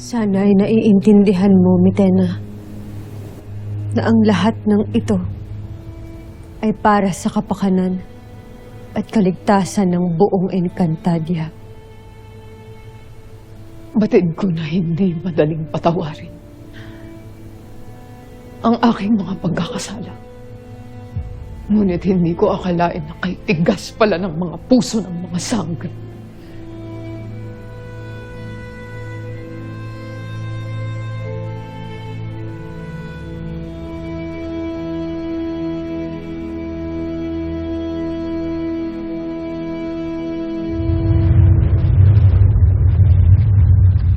Sana ay naiintindihan mo, Mitena, na ang lahat ng ito ay para sa kapakanan at kaligtasan ng buong Encantadia. Batid ko na hindi madaling patawarin ang aking mga pagkakasala. Ngunit hindi ko akalain na kay tigas pala ng mga puso ng mga sangre.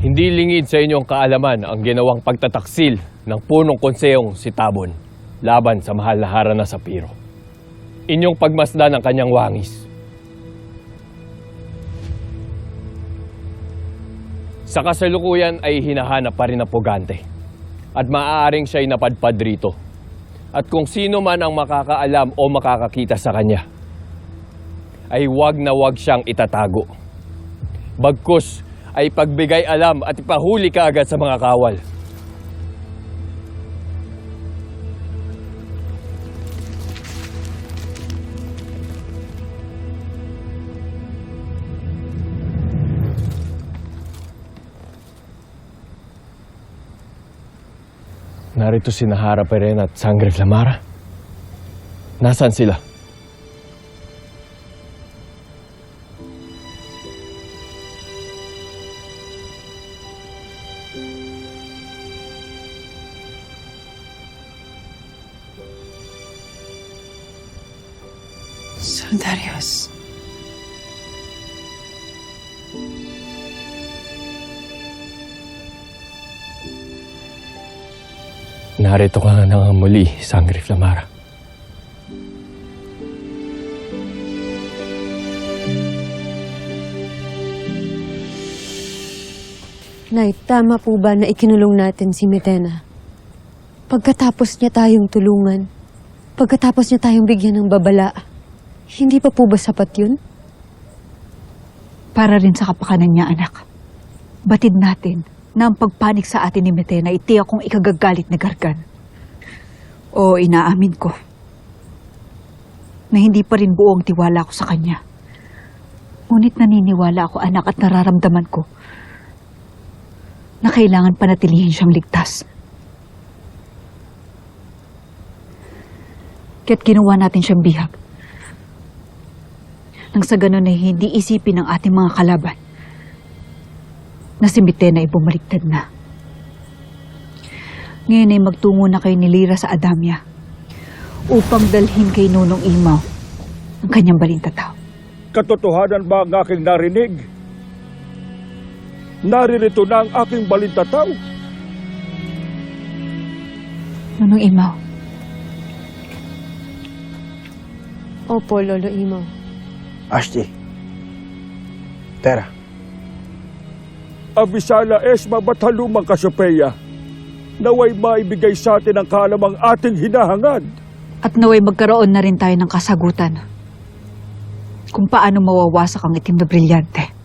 Hindi lingid sa inyong kaalaman ang ginawang pagtataksil ng punong konsehong si Tabon laban sa mahal na harana sa Piro. Inyong pagmasdan ang kanyang wangis. Sa kasalukuyan ay hinahanap pa rin ang pugante at maaaring siya'y napadpad rito. At kung sino man ang makakaalam o makakakita sa kanya, ay wag na wag siyang itatago. Bagkus ay pagbigay alam at ipahuli ka agad sa mga kawal. Narito si Nahara Perena at Sangre Flamara. Nasaan sila? Soldarios. Narito ka na nga muli, Sangre Flamara. Nay, tama po ba na ikinulong natin si Mitena? Pagkatapos niya tayong tulungan, pagkatapos niya tayong bigyan ng babala, hindi pa po ba sapat yun? Para rin sa kapakanan niya, anak. Batid natin na ang pagpanik sa atin ni Mitena iti akong ikagagalit na gargan. O inaamin ko na hindi pa rin buo ang tiwala ko sa kanya. Ngunit naniniwala ako, anak, at nararamdaman ko na kailangan panatilihin siyang ligtas. Kaya't ginawa natin siyang bihag. Nang sa ganun ay hindi isipin ng ating mga kalaban na si Mitena ay bumaliktad na. Ngayon ay magtungo na kayo ni Lyra sa Adamya upang dalhin kay Nunong Imaw ang kanyang balintataw. Katotohanan ba ang aking narinig? Naririto na ang aking balintataw. Nunong Imaw. Opo, Lolo Imaw. Ashti. Tera. Abisala Esma Batalumang Kasopeya, naway maibigay sa atin ang kalamang ating hinahangad. At naway magkaroon na rin tayo ng kasagutan kung paano mawawasak ang itim na brilyante.